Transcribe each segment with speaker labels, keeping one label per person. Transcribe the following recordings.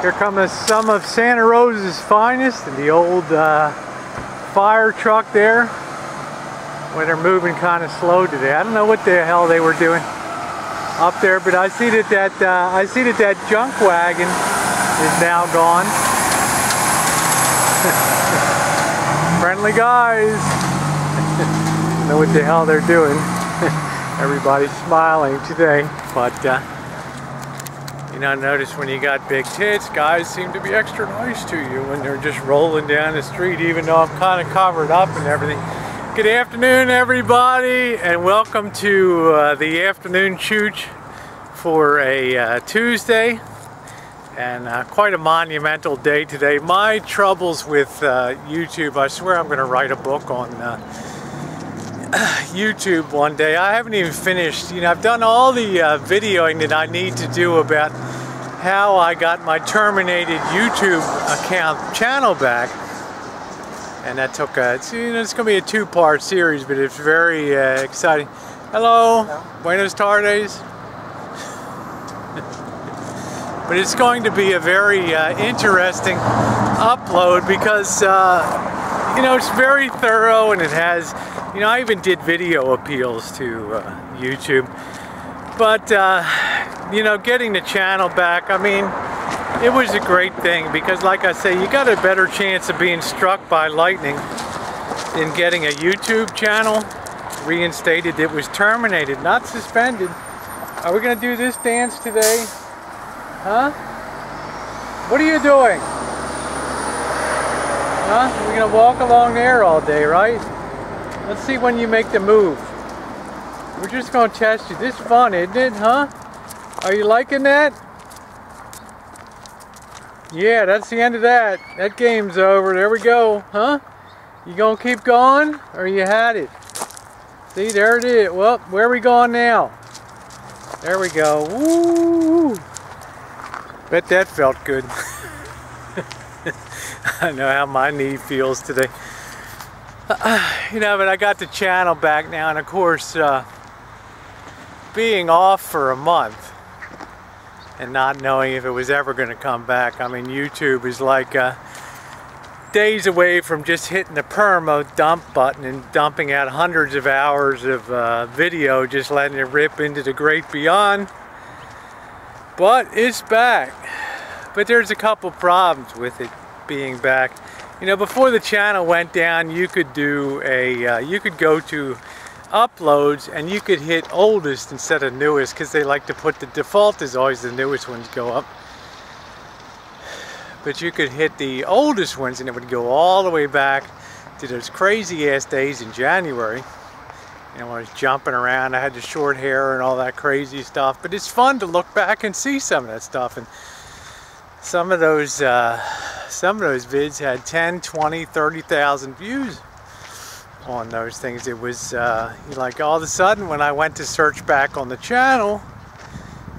Speaker 1: Here comes some of Santa Rosa's finest, and the old fire truck there. When they're moving kind of slow today. I don't know what the hell they were doing up there, but I see that that junk wagon is now gone. Friendly guys. I don't know what the hell they're doing. Everybody's smiling today, but you know, notice when you got big tits, guys seem to be extra nice to you when they're just rolling down the street, even though I'm kind of covered up and everything. Good afternoon, everybody, and welcome to the afternoon chooch for a Tuesday, and quite a monumental day today. My troubles with YouTube, I swear I'm going to write a book on YouTube one day. I haven't even finished. You know, I've done all the videoing that I need to do about how I got my terminated YouTube channel back. And that took it's going to be a two-part series, but it's very exciting. Hello. Buenos tardes. But it's going to be a very interesting upload because, you know, it's very thorough, and it has, you know, I even did video appeals to YouTube. But, you know, getting the channel back, I mean, it was a great thing because, like I say, you got a better chance of being struck by lightning in getting a YouTube channel reinstated. It was terminated, not suspended. Are we going to do this dance today? Huh? What are you doing? Huh? We're going to walk along there all day, right? Let's see when you make the move. We're just going to test you. This is fun, isn't it? Huh? Are you liking that? Yeah, that's the end of that. That game's over. There we go. Huh? You gonna keep going? Or you had it? See, there it is. Well, where are we going now? There we go. Woo! Bet that felt good. I know how my knee feels today. You know, but I got the channel back now, and of course, being off for a month and not knowing if it was ever going to come back. I mean, YouTube is like days away from just hitting the perma dump button and dumping out hundreds of hours of video, just letting it rip into the great beyond. But it's back. But there's a couple problems with it being back. You know, before the channel went down, you could do a, you could go to uploads and you could hit oldest instead of newest, because they like to put the default is always the newest ones go up, but you could hit the oldest ones and it would go all the way back to those crazy ass days in January. You know, I was jumping around, I had the short hair and all that crazy stuff, but it's fun to look back and see some of that stuff. And some of those vids had 10, 20, 30,000 views on those things. It was like all of a sudden when I went to search back on the channel,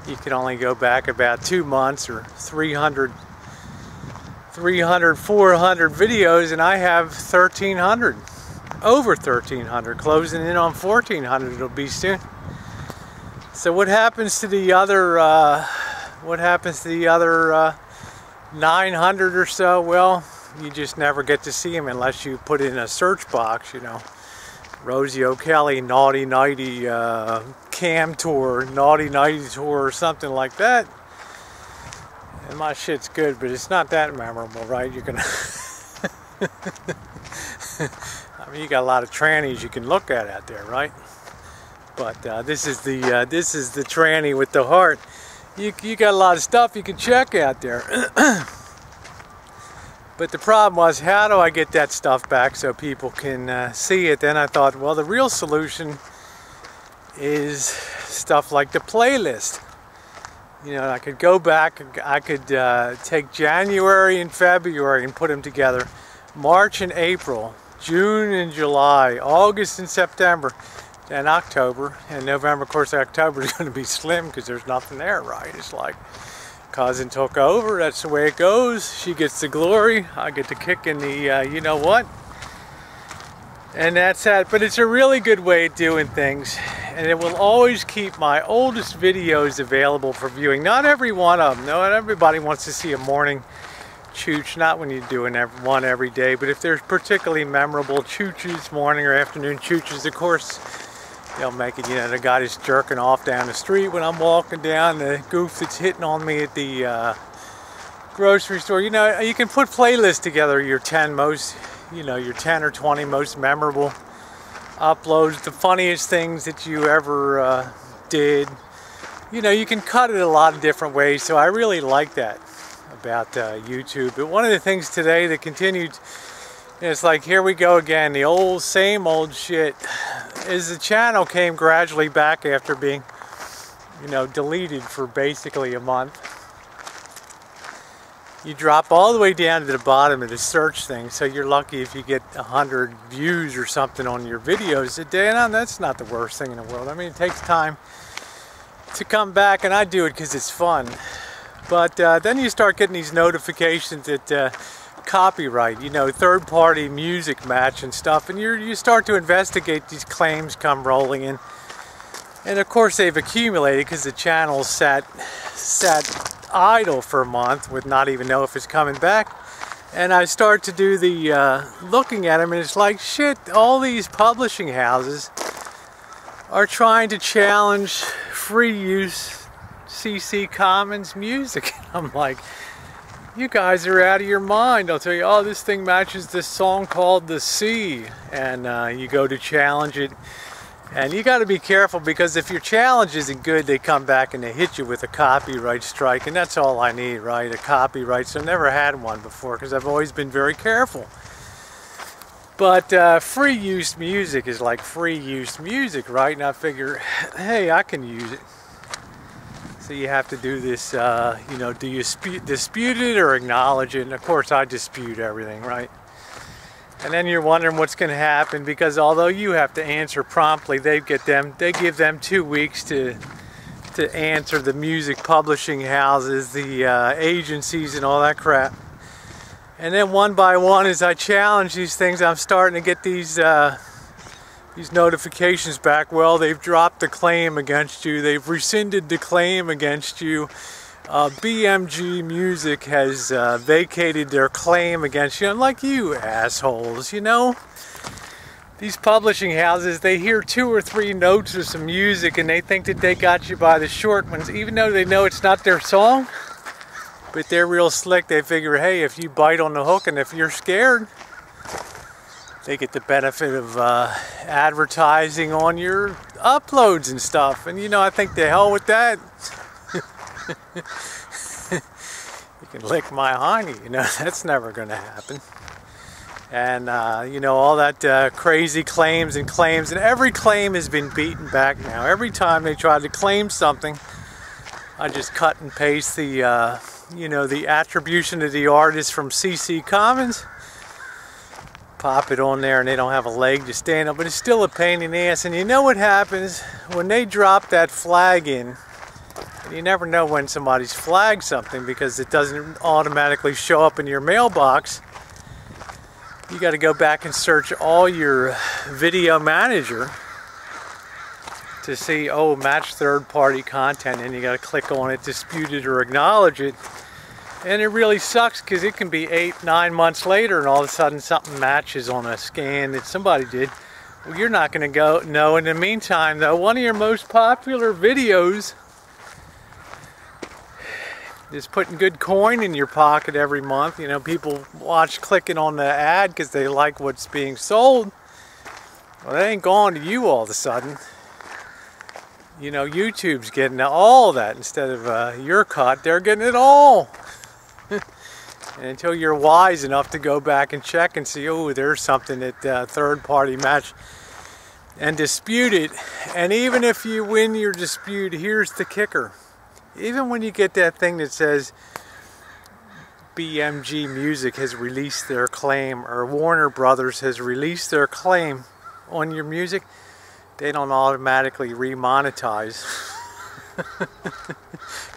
Speaker 1: you could only go back about 2 months or 300, 400 videos, and I have 1,300, over 1,300, closing in on 1,400 it'll be soon. So what happens to the other 900 or so? Well, you just never get to see them unless you put in a search box, you know. Rosie O'Kelly, Naughty Nighty, Cam Tour, Naughty Nighty Tour, or something like that. And my shit's good, but it's not that memorable, right? You're gonna... I mean, you got a lot of trannies you can look at out there, right? But this is the tranny with the heart. You got a lot of stuff you can check out there. But the problem was, how do I get that stuff back so people can see it? Then I thought, well, the real solution is stuff like the playlist. You know, I could go back, I could take January and February and put them together. March and April, June and July, August and September, and October. And November, of course, October is going to be slim because there's nothing there, right? It's like, cousin took over, that's the way it goes. She gets the glory, I get to kick in the, you know what? And that's that. But it's a really good way of doing things. And it will always keep my oldest videos available for viewing. Not every one of them. Not everybody wants to see a morning chooch. Not when you're doing one every day. But if there's particularly memorable chooches, morning or afternoon chooches, of course, they'll make it, you know, the guy that's jerking off down the street when I'm walking down, the goof that's hitting on me at the grocery store. You know, you can put playlists together, your 10 most, you know, your 10 or 20 most memorable uploads, the funniest things that you ever did. You know, you can cut it a lot of different ways, so I really like that about YouTube. But one of the things today that continued, it's like, here we go again, the old, same old shit, is the channel came gradually back after being, you know, deleted for basically a month. You drop all the way down to the bottom of the search thing, so you're lucky if you get 100 views or something on your videos a day, and that's not the worst thing in the world. I mean, it takes time to come back, and I do it because it's fun. But then you start getting these notifications that copyright, you know, third-party music match and stuff, and you start to investigate. These claims come rolling in, and of course they've accumulated because the channel sat idle for a month with not even know if it's coming back. And I start to do the looking at them, and it's like, shit, all these publishing houses are trying to challenge free use CC Commons music. I'm like, you guys are out of your mind. I'll tell you, oh, this thing matches this song called The Sea, and you go to challenge it, and you got to be careful, because if your challenge isn't good, they come back and they hit you with a copyright strike, and that's all I need, right? A copyright. So I've never had one before because I've always been very careful. But free use music is like free use music, right? And I figure, hey, I can use it. So you have to do this, you know, do you dispute it or acknowledge it? And of course I dispute everything, right? And then you're wondering what's going to happen, because although you have to answer promptly, they give them 2 weeks to answer the music publishing houses, the agencies and all that crap. And then one by one, as I challenge these things, I'm starting to get these notifications back. Well, they've dropped the claim against you. They've rescinded the claim against you. BMG Music has vacated their claim against you. I'm like, you assholes, you know? These publishing houses, they hear 2 or 3 notes of some music and they think that they got you by the short ones, even though they know it's not their song. But they're real slick. They figure, hey, if you bite on the hook and if you're scared, they get the benefit of advertising on your uploads and stuff. And you know, I think the hell with that. You can lick my hiney, you know, that's never going to happen. And you know, all that crazy claims, and every claim has been beaten back now. Every time they try to claim something, I just cut and paste the you know, the attribution of the artist from CC Commons, pop it on there, and they don't have a leg to stand up, but it's still a pain in the ass. And you know what happens when they drop that flag in? You never know when somebody's flagged something, because it doesn't automatically show up in your mailbox. You got to go back and search all your video manager to see, oh, match third-party content, and you got to click on it, dispute it or acknowledge it. And it really sucks, because it can be 8-9 months later and all of a sudden something matches on a scan that somebody did. Well, you're not going to know. In the meantime, though, one of your most popular videos is putting good coin in your pocket every month. You know, people watch clicking on the ad because they like what's being sold. Well, they ain't gone to you all of a sudden. You know, YouTube's getting all that instead of your cut. They're getting it all. And until you're wise enough to go back and check and see, oh, there's something that third-party match, and dispute it. And even if you win your dispute, here's the kicker. Even when you get that thing that says BMG Music has released their claim, or Warner Brothers has released their claim on your music, they don't automatically re-monetize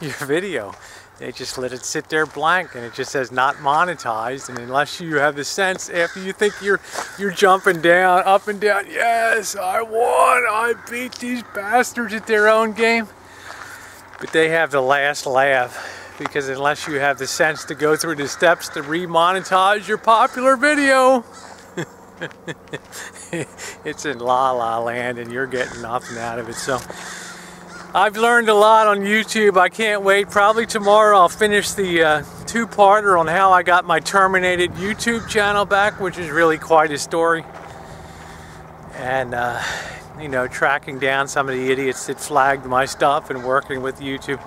Speaker 1: your video. They just let it sit there blank, and it just says not monetized. And unless you have the sense, after you think you're jumping down, up and down, yes, I won, I beat these bastards at their own game. But they have the last laugh, because unless you have the sense to go through the steps to re-monetize your popular video, it's in la la land and you're getting nothing out of it. So I've learned a lot on YouTube. I can't wait. Probably tomorrow I'll finish the two-parter on how I got my terminated YouTube channel back, which is really quite a story. And you know, tracking down some of the idiots that flagged my stuff and working with YouTube.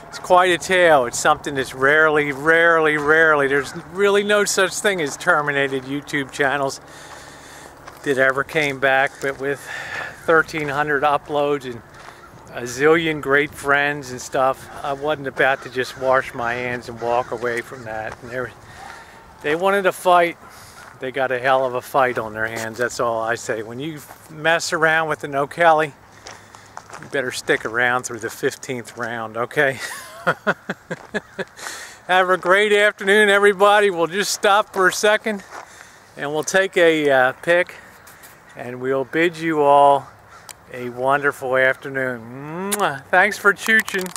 Speaker 1: It's quite a tale. It's something that's rarely, there's really no such thing as terminated YouTube channels that ever came back, but with 1,300 uploads and a zillion great friends and stuff, I wasn't about to just wash my hands and walk away from that. And they wanted to fight. They got a hell of a fight on their hands, that's all I say. When you mess around with an O'Kelly, you better stick around through the 15th round, okay? Have a great afternoon, everybody. We'll just stop for a second and we'll take a pic, and we'll bid you all a wonderful afternoon. Mwah. Thanks for chooching.